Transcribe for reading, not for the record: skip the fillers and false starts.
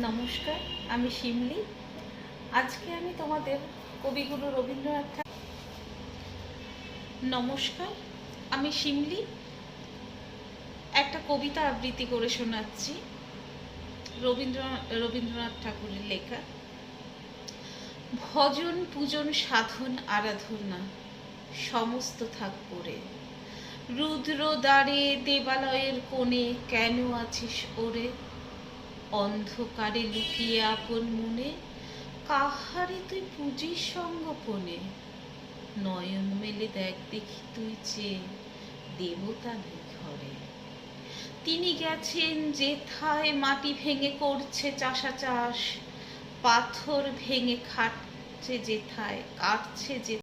নমস্কার, আমি শিমলি। আজকে আমি তোমাদের কবিগুরু রবীন্দ্রনাথ নমস্কার, আমি শিমলি একটা কবিতা আবৃত্তি করে শোনাচ্ছি। রবীন্দ্রনাথ ঠাকুরের লেখা। ভজন পূজন সাধন আরাধনা সমস্ত থাক করে, রুদ্র দ্বারে দেবালয়ের কোণে কেন আছিস ওরে? অন্ধকারে লুকিয়ে আপন মনে কাহারে তুই পুজিস সঙ্গোপনে? নয়ন মেলে দেখ দেখি তুই চেয়ে, দেবতা নেই ঘরে। তিনি গেছেন যেথায় মাটি ভেঙে করছে চাষা চাষ, পাথর ভেঙে খাটছে যেথায়, কাটছে যে